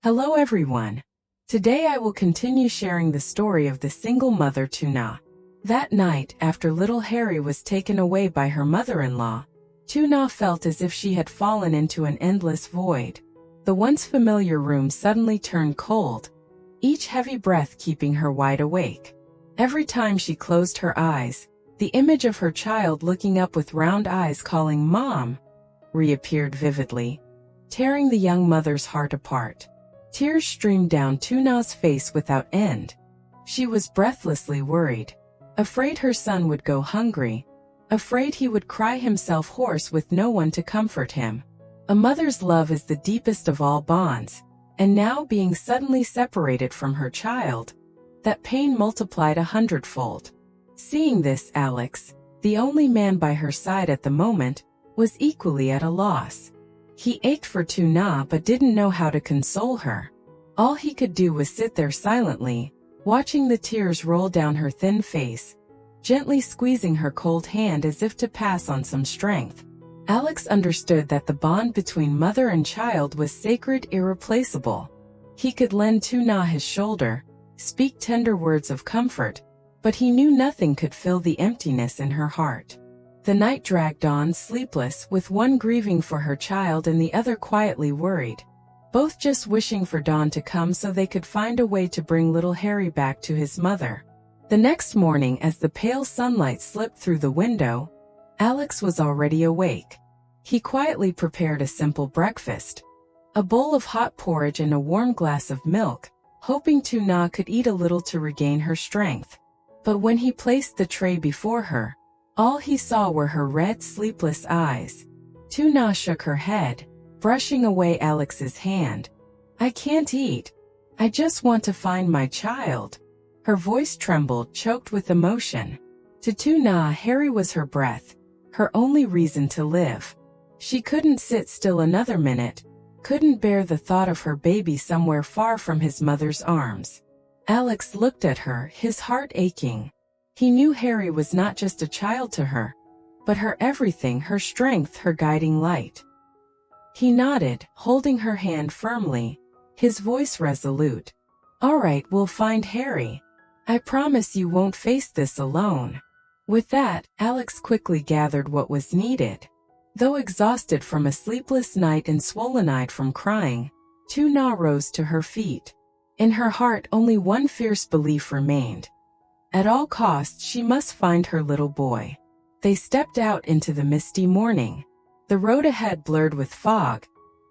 Hello everyone. Today I will continue sharing the story of the single mother Tuna. That night, after little Harry was taken away by her mother-in-law, Tuna felt as if she had fallen into an endless void. The once familiar room suddenly turned cold, each heavy breath keeping her wide awake. Every time she closed her eyes, the image of her child looking up with round eyes calling "Mom" reappeared vividly, tearing the young mother's heart apart. Tears streamed down Tuna's face without end. She was breathlessly worried, afraid her son would go hungry, afraid he would cry himself hoarse with no one to comfort him. A mother's love is the deepest of all bonds, and now being suddenly separated from her child, that pain multiplied 100-fold. Seeing this, Alex, the only man by her side at the moment, was equally at a loss. He ached for Tuna but didn't know how to console her. All he could do was sit there silently, watching the tears roll down her thin face, gently squeezing her cold hand as if to pass on some strength. Alex understood that the bond between mother and child was sacred, irreplaceable. He could lend Tuna his shoulder, speak tender words of comfort, but he knew nothing could fill the emptiness in her heart. The night dragged on sleepless, with one grieving for her child and the other quietly worried, both just wishing for dawn to come so they could find a way to bring little Harry back to his mother. The next morning, as the pale sunlight slipped through the window, Alex was already awake. He quietly prepared a simple breakfast, a bowl of hot porridge and a warm glass of milk, hoping Tuna could eat a little to regain her strength. But when he placed the tray before her, all he saw were her red, sleepless eyes. Tuna shook her head, brushing away Alex's hand. "I can't eat. I just want to find my child." Her voice trembled, choked with emotion. To Tuna, Harry was her breath, her only reason to live. She couldn't sit still another minute, couldn't bear the thought of her baby somewhere far from his mother's arms. Alex looked at her, his heart aching. He knew Harry was not just a child to her, but her everything, her strength, her guiding light. He nodded, holding her hand firmly, his voice resolute. "All right, we'll find Harry. I promise you won't face this alone." With that, Alex quickly gathered what was needed. Though exhausted from a sleepless night and swollen-eyed from crying, Tuna rose to her feet. In her heart, only one fierce belief remained. At all costs, she must find her little boy. They stepped out into the misty morning. The road ahead blurred with fog,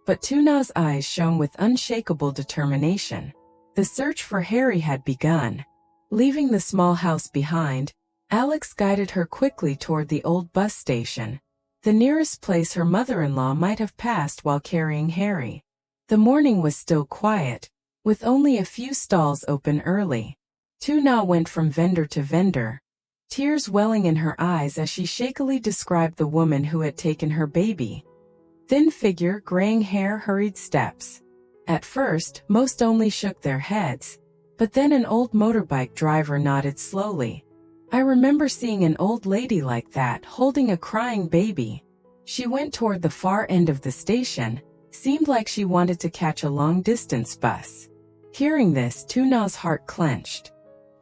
but Tuna's eyes shone with unshakable determination. The search for Harry had begun. Leaving the small house behind, Alex guided her quickly toward the old bus station, the nearest place her mother-in-law might have passed while carrying Harry. The morning was still quiet, with only a few stalls open early. Tuna went from vendor to vendor, tears welling in her eyes as she shakily described the woman who had taken her baby. Thin figure, graying hair, hurried steps. At first, most only shook their heads, but then an old motorbike driver nodded slowly. "I remember seeing an old lady like that, holding a crying baby. She went toward the far end of the station, seemed like she wanted to catch a long-distance bus." Hearing this, Tuna's heart clenched.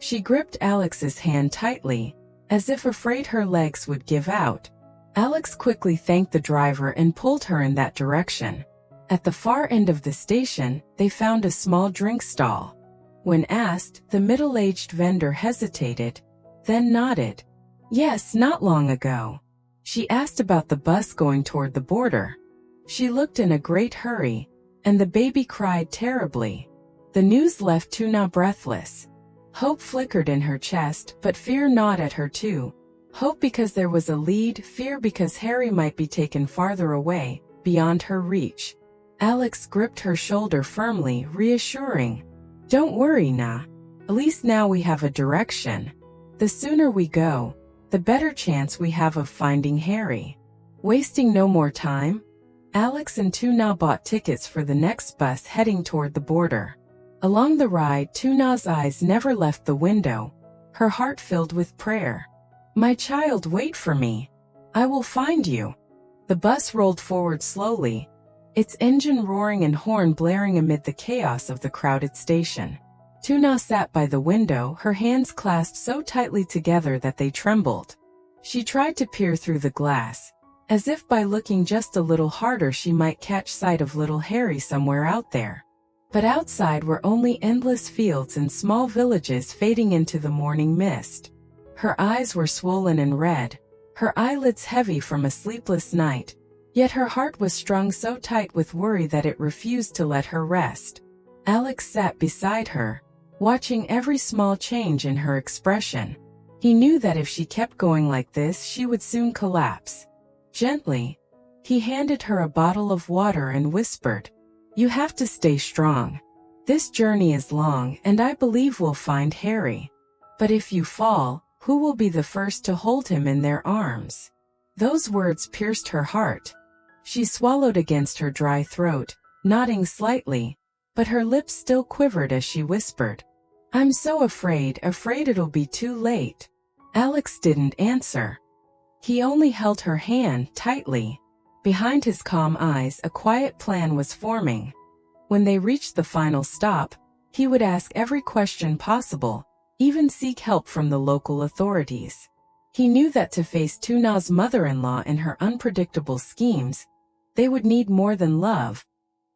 She gripped Alex's hand tightly, as if afraid her legs would give out. Alex quickly thanked the driver and pulled her in that direction. At the far end of the station, they found a small drink stall. When asked, the middle-aged vendor hesitated, then nodded. "Yes, not long ago." She asked about the bus going toward the border. She looked in a great hurry, and the baby cried terribly. The news left Tuna breathless. Hope flickered in her chest, but fear gnawed at her too. Hope because there was a lead, fear because Harry might be taken farther away, beyond her reach. Alex gripped her shoulder firmly, reassuring. "Don't worry, Na. At least now we have a direction. The sooner we go, the better chance we have of finding Harry." Wasting no more time, Alex and Tuna bought tickets for the next bus heading toward the border. Along the ride, Tuna's eyes never left the window, her heart filled with prayer. "My child, wait for me. I will find you." The bus rolled forward slowly, its engine roaring and horn blaring amid the chaos of the crowded station. Tuna sat by the window, her hands clasped so tightly together that they trembled. She tried to peer through the glass, as if by looking just a little harder she might catch sight of little Harry somewhere out there. But outside were only endless fields and small villages fading into the morning mist. Her eyes were swollen and red, her eyelids heavy from a sleepless night, yet her heart was strung so tight with worry that it refused to let her rest. Alex sat beside her, watching every small change in her expression. He knew that if she kept going like this, she would soon collapse. Gently, he handed her a bottle of water and whispered, "You have to stay strong. This journey is long and I believe we'll find Harry. But if you fall, who will be the first to hold him in their arms?" Those words pierced her heart. She swallowed against her dry throat, nodding slightly, but her lips still quivered as she whispered, "I'm so afraid it'll be too late." Alex didn't answer. He only held her hand tightly. Behind his calm eyes, a quiet plan was forming. When they reached the final stop, he would ask every question possible, even seek help from the local authorities. He knew that to face Tuna's mother-in-law and her unpredictable schemes, they would need more than love.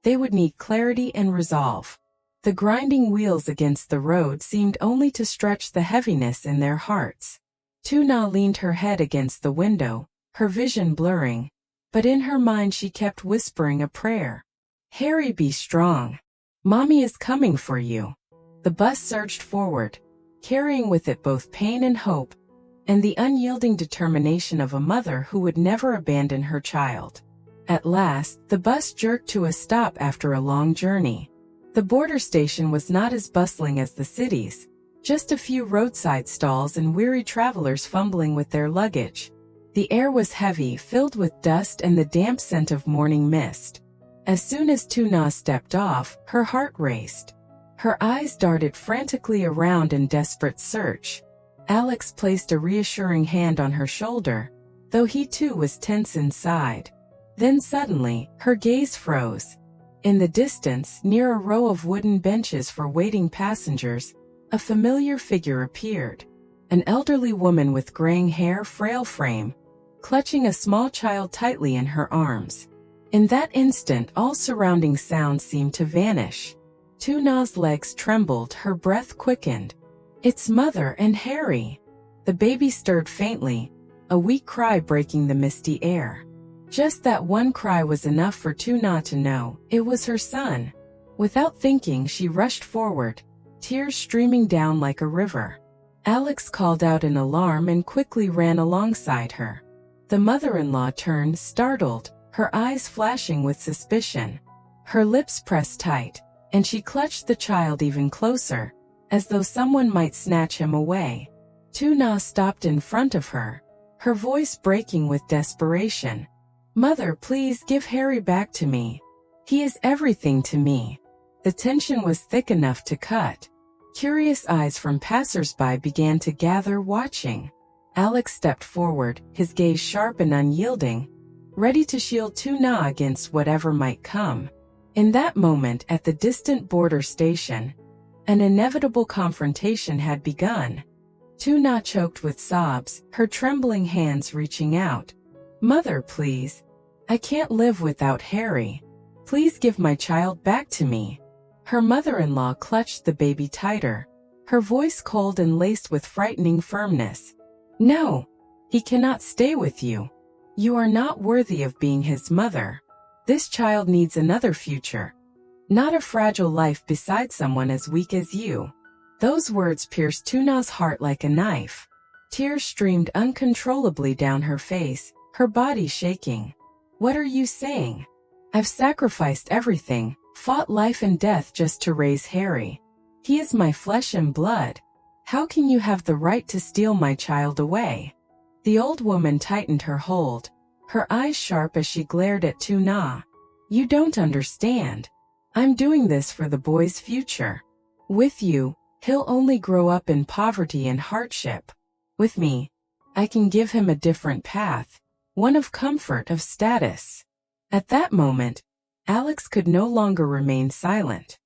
They would need clarity and resolve. The grinding wheels against the road seemed only to stretch the heaviness in their hearts. Tuna leaned her head against the window, her vision blurring, but in her mind she kept whispering a prayer. "Harry, be strong. Mommy is coming for you." The bus surged forward, carrying with it both pain and hope, and the unyielding determination of a mother who would never abandon her child. At last, the bus jerked to a stop after a long journey. The border station was not as bustling as the cities, just a few roadside stalls and weary travelers fumbling with their luggage. The air was heavy, filled with dust and the damp scent of morning mist. As soon as Tuna stepped off, her heart raced. Her eyes darted frantically around in desperate search. Alex placed a reassuring hand on her shoulder, though he too was tense inside. Then suddenly, her gaze froze. In the distance, near a row of wooden benches for waiting passengers, a familiar figure appeared. An elderly woman with graying hair, frail frame, clutching a small child tightly in her arms. In that instant, all surrounding sounds seemed to vanish. Tuna's legs trembled, her breath quickened. It's Mother and Harry. The baby stirred faintly, a weak cry breaking the misty air. Just that one cry was enough for Tuna to know it was her son. Without thinking, she rushed forward, tears streaming down like a river. Alex called out in alarm and quickly ran alongside her. The mother-in-law turned, startled, her eyes flashing with suspicion. Her lips pressed tight, and she clutched the child even closer, as though someone might snatch him away. Tuna stopped in front of her, her voice breaking with desperation. "Mother, please give Harry back to me. He is everything to me." The tension was thick enough to cut. Curious eyes from passers-by began to gather, watching. Alex stepped forward, his gaze sharp and unyielding, ready to shield Tuna against whatever might come. In that moment, at the distant border station, an inevitable confrontation had begun. Tuna choked with sobs, her trembling hands reaching out. "Mother, please. I can't live without Harry. Please give my child back to me." Her mother-in-law clutched the baby tighter, her voice cold and laced with frightening firmness. "No, he cannot stay with you. You are not worthy of being his mother. This child needs another future, not a fragile life beside someone as weak as you." Those words pierced Tuna's heart like a knife. Tears streamed uncontrollably down her face, her body shaking. "What are you saying? I've sacrificed everything, fought life and death just to raise Harry. He is my flesh and blood. How can you have the right to steal my child away?" The old woman tightened her hold, her eyes sharp as she glared at Tuna. "You don't understand. I'm doing this for the boy's future. With you, he'll only grow up in poverty and hardship. With me, I can give him a different path, one of comfort, of status." At that moment, Alex could no longer remain silent.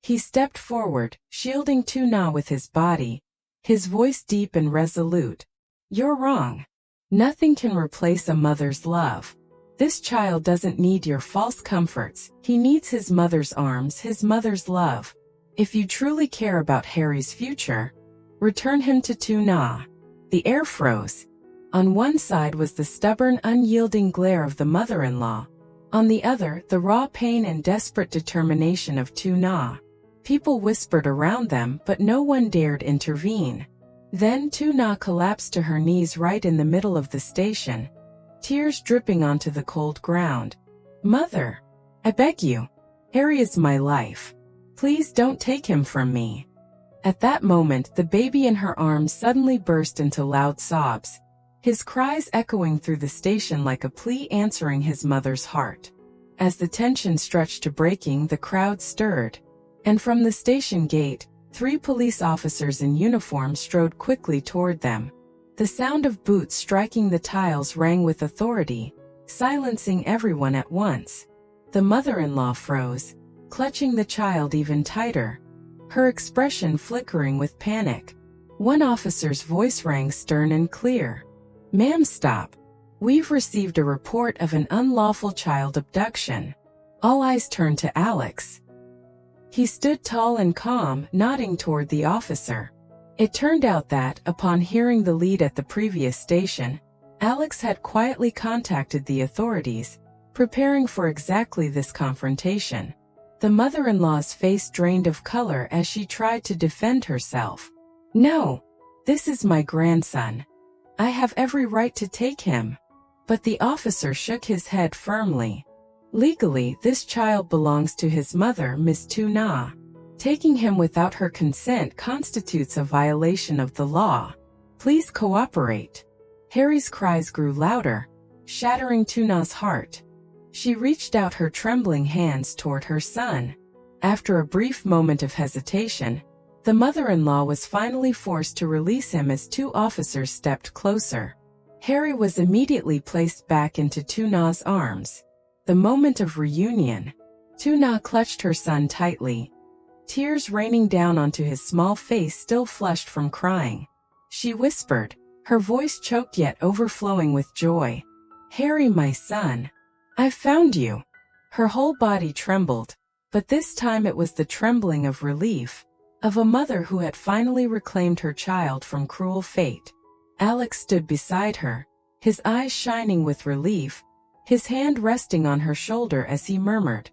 He stepped forward, shielding Tuna with his body, his voice deep and resolute. "You're wrong. Nothing can replace a mother's love. This child doesn't need your false comforts. He needs his mother's arms, his mother's love. If you truly care about Harry's future, return him to Tuna." The air froze. On one side was the stubborn, unyielding glare of the mother-in-law. On the other, the raw pain and desperate determination of Tuna. People whispered around them, but no one dared intervene. Then Tuna collapsed to her knees right in the middle of the station, tears dripping onto the cold ground. "Mother, I beg you. Harry is my life. Please don't take him from me." At that moment, the baby in her arms suddenly burst into loud sobs, his cries echoing through the station like a plea answering his mother's heart. As the tension stretched to breaking, the crowd stirred, and from the station gate, 3 police officers in uniform strode quickly toward them. The sound of boots striking the tiles rang with authority, silencing everyone at once. The mother-in-law froze, clutching the child even tighter, her expression flickering with panic. One officer's voice rang stern and clear. "Ma'am, stop. We've received a report of an unlawful child abduction." All eyes turned to Alex. He stood tall and calm, nodding toward the officer. It turned out that, upon hearing the lead at the previous station, Alex had quietly contacted the authorities, preparing for exactly this confrontation. The mother-in-law's face drained of color as she tried to defend herself. "No, this is my grandson. I have every right to take him." But the officer shook his head firmly. "Legally, this child belongs to his mother, Miss Tuna. Taking him without her consent constitutes a violation of the law. Please cooperate." Harry's cries grew louder, shattering Tuna's heart. She reached out her trembling hands toward her son. After a brief moment of hesitation, the mother-in-law was finally forced to release him as 2 officers stepped closer. Harry was immediately placed back into Tuna's arms. The moment of reunion. Tuna clutched her son tightly, tears raining down onto his small face still flushed from crying. She whispered, her voice choked yet overflowing with joy. "Harry, my son. I've found you." Her whole body trembled, but this time it was the trembling of relief, of a mother who had finally reclaimed her child from cruel fate. Alex stood beside her, his eyes shining with relief, his hand resting on her shoulder as he murmured,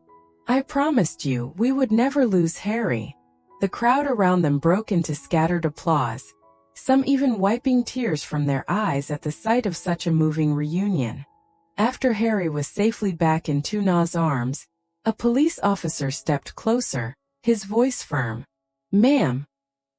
"I promised you we would never lose Harry." The crowd around them broke into scattered applause, some even wiping tears from their eyes at the sight of such a moving reunion. After Harry was safely back in Tuna's arms, a police officer stepped closer, his voice firm. "Ma'am,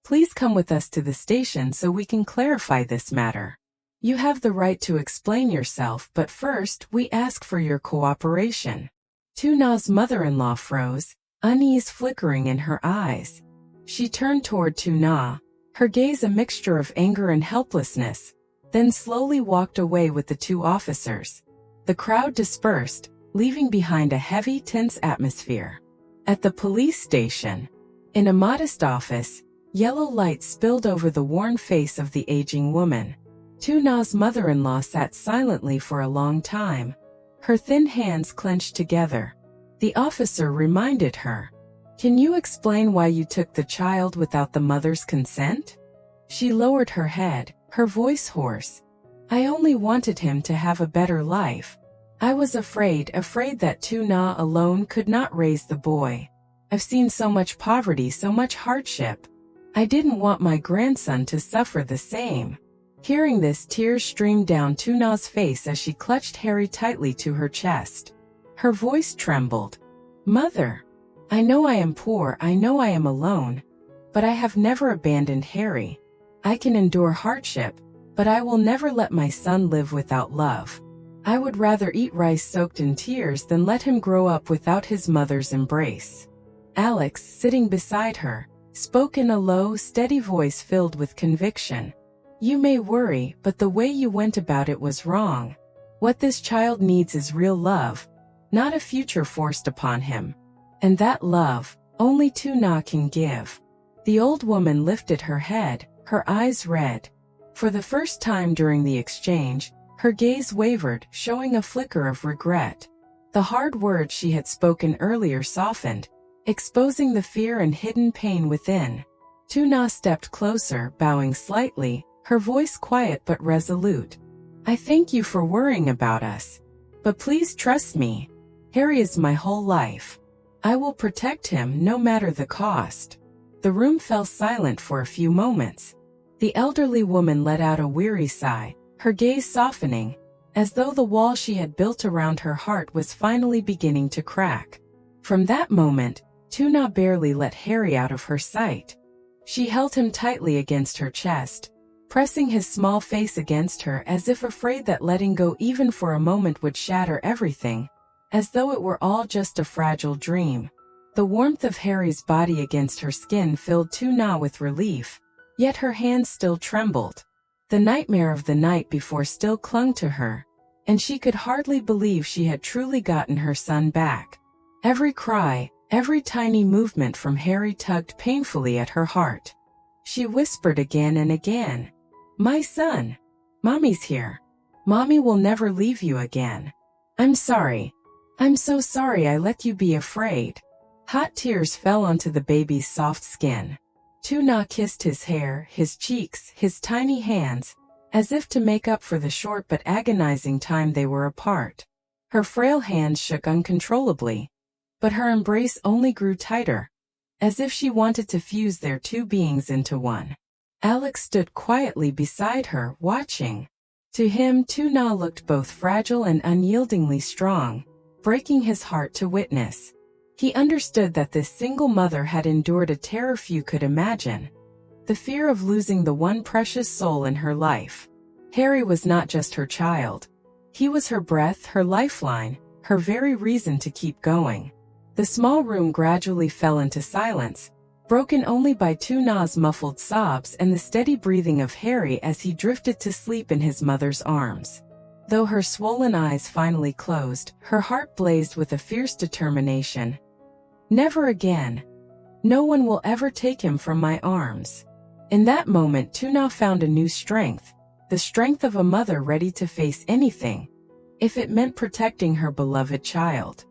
please come with us to the station so we can clarify this matter. You have the right to explain yourself, but first we ask for your cooperation." Tuna's mother-in-law froze, unease flickering in her eyes. She turned toward Tuna, her gaze a mixture of anger and helplessness, then slowly walked away with the 2 officers. The crowd dispersed, leaving behind a heavy, tense atmosphere. At the police station, in a modest office, yellow light spilled over the worn face of the aging woman. Tuna's mother-in-law sat silently for a long time, her thin hands clenched together. The officer reminded her, "Can you explain why you took the child without the mother's consent?" She lowered her head, her voice hoarse. "I only wanted him to have a better life. I was afraid that Tuna alone could not raise the boy. I've seen so much poverty, so much hardship. I didn't want my grandson to suffer the same." Hearing this, tears streamed down Tuna's face as she clutched Harry tightly to her chest. Her voice trembled. "Mother, I know I am poor, I know I am alone, but I have never abandoned Harry. I can endure hardship, but I will never let my son live without love. I would rather eat rice soaked in tears than let him grow up without his mother's embrace." Alex, sitting beside her, spoke in a low, steady voice filled with conviction. "You may worry, but the way you went about it was wrong. What this child needs is real love. not a future forced upon him. And that love, only Tuna can give. The old woman lifted her head, her eyes red. For the first time during the exchange, her gaze wavered, showing a flicker of regret. The hard words she had spoken earlier softened, exposing the fear and hidden pain within. Tuna stepped closer, bowing slightly, her voice quiet but resolute. I thank you for worrying about us. But please trust me. Harry is my whole life. I will protect him no matter the cost. The room fell silent for a few moments. The elderly woman let out a weary sigh, her gaze softening, as though the wall she had built around her heart was finally beginning to crack. From that moment, Tuna barely let Harry out of her sight. She held him tightly against her chest, pressing his small face against her as if afraid that letting go even for a moment would shatter everything, as though it were all just a fragile dream. The warmth of Harry's body against her skin filled Tuna with relief, yet her hands still trembled. The nightmare of the night before still clung to her, and she could hardly believe she had truly gotten her son back. Every cry, every tiny movement from Harry tugged painfully at her heart. She whispered again and again, "My son, Mommy's here. Mommy will never leave you again. I'm sorry. I'm so sorry I let you be afraid." Hot tears fell onto the baby's soft skin. Tuna kissed his hair, his cheeks, his tiny hands, as if to make up for the short but agonizing time they were apart. Her frail hands shook uncontrollably, but her embrace only grew tighter, as if she wanted to fuse their two beings into one. Alex stood quietly beside her, watching. To him, Tuna looked both fragile and unyieldingly strong, breaking his heart to witness. He understood that this single mother had endured a terror few could imagine, the fear of losing the one precious soul in her life. Harry was not just her child. He was her breath, her lifeline, her very reason to keep going. The small room gradually fell into silence, broken only by Tuna's muffled sobs and the steady breathing of Harry as he drifted to sleep in his mother's arms. Though her swollen eyes finally closed, her heart blazed with a fierce determination. Never again. No one will ever take him from my arms. In that moment, Tuna found a new strength, the strength of a mother ready to face anything, if it meant protecting her beloved child.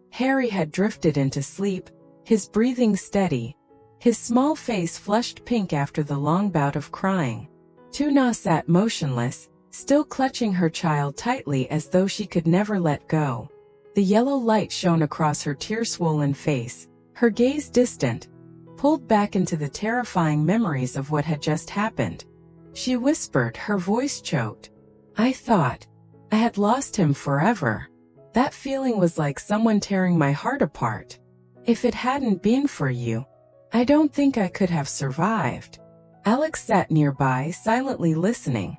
Harry had drifted into sleep, his breathing steady, his small face flushed pink after the long bout of crying. Tuna sat motionless, still clutching her child tightly as though she could never let go. The yellow light shone across her tear-swollen face, her gaze distant, pulled back into the terrifying memories of what had just happened. She whispered, her voice choked. I thought I had lost him forever. That feeling was like someone tearing my heart apart. If it hadn't been for you, I don't think I could have survived. Alex sat nearby, silently listening.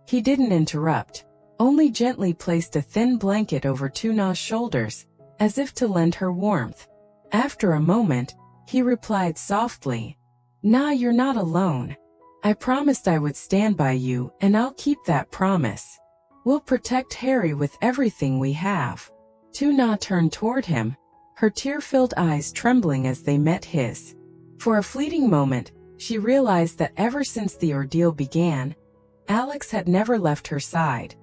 He didn't interrupt, only gently placed a thin blanket over Tuna's shoulders, as if to lend her warmth. After a moment, he replied softly, Nah, you're not alone. I promised I would stand by you, and I'll keep that promise. We'll protect Harry with everything we have. Tuna turned toward him, her tear-filled eyes trembling as they met his. For a fleeting moment, she realized that ever since the ordeal began, Alex had never left her side,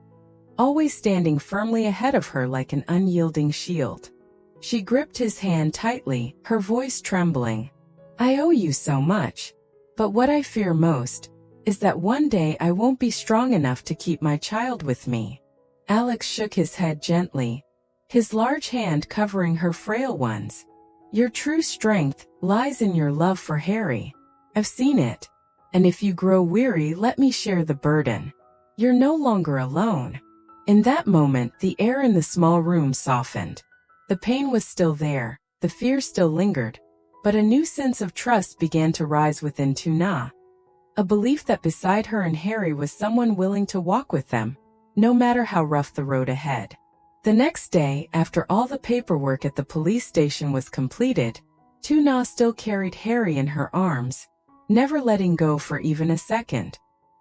always standing firmly ahead of her like an unyielding shield. She gripped his hand tightly, her voice trembling. I owe you so much. But what I fear most is that one day I won't be strong enough to keep my child with me. Alex shook his head gently, his large hand covering her frail ones. Your true strength lies in your love for Harry. I've seen it. And if you grow weary, let me share the burden. You're no longer alone. In that moment, the air in the small room softened. The pain was still there, the fear still lingered, but a new sense of trust began to rise within Tuna. A belief that beside her and Harry was someone willing to walk with them, no matter how rough the road ahead. The next day, after all the paperwork at the police station was completed, Tuna still carried Harry in her arms, never letting go for even a second.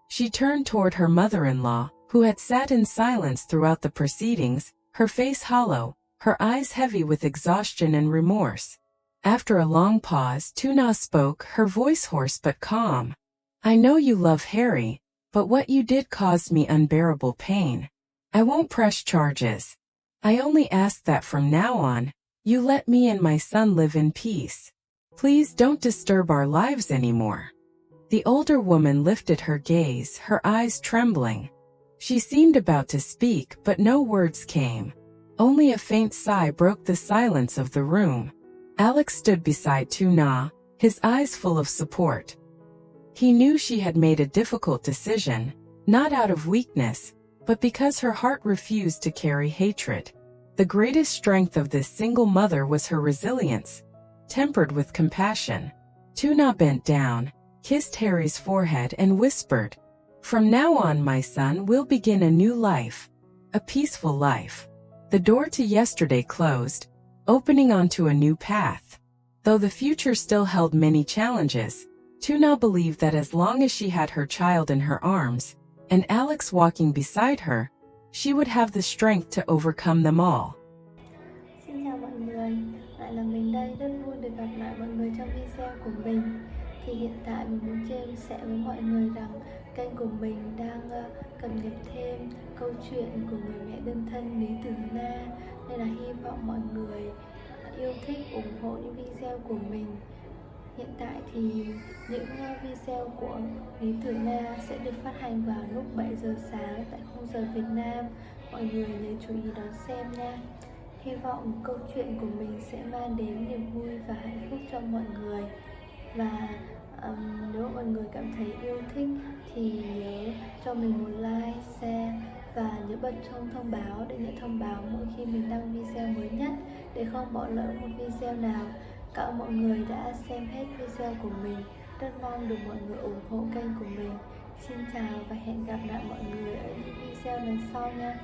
She turned toward her mother-in-law, who had sat in silence throughout the proceedings, her face hollow, her eyes heavy with exhaustion and remorse. After a long pause, Tuna spoke, her voice hoarse but calm. I know you love Harry, but what you did caused me unbearable pain. I won't press charges. I only ask that from now on, you let me and my son live in peace. Please don't disturb our lives anymore. The older woman lifted her gaze, her eyes trembling. She seemed about to speak, but no words came. Only a faint sigh broke the silence of the room. Alex stood beside Tuna, his eyes full of support. He knew she had made a difficult decision, not out of weakness, but because her heart refused to carry hatred. The greatest strength of this single mother was her resilience, tempered with compassion. Tuna bent down, kissed Harry's forehead and whispered, "From now on, my son, we'll begin a new life, a peaceful life." The door to yesterday closed, opening onto a new path. Though the future still held many challenges, Tuna believed that as long as she had her child in her arms, and Alex walking beside her, she would have the strength to overcome them all. Xin chào mọi người, lại là mình đây, rất vui được gặp lại mọi người trong video của mình. Thì hiện tại mình muốn chia sẻ với mọi người rằng kênh của mình đang cập nhật thêm câu chuyện của người mẹ đơn thân Lytulinda, nên là hy vọng mọi người yêu thích, ủng hộ những video của mình. Hiện tại thì những video của Lytulinda sẽ được phát hành vào lúc 7 giờ sáng tại khung giờ Việt Nam. Mọi người nhớ chú ý đón xem nha. Hy vọng câu chuyện của mình sẽ mang đến niềm vui và hạnh phúc cho mọi người. Và nếu mọi người cảm thấy yêu thích thì nhớ cho mình một like, share và nhớ bật chuông thông báo để nhận thông báo mỗi khi mình đăng video mới nhất để không bỏ lỡ một video nào. Cảm ơn mọi người đã xem hết video của mình. Rất mong được mọi người ủng hộ kênh của mình. Xin chào và hẹn gặp lại mọi người ở những video lần sau nha.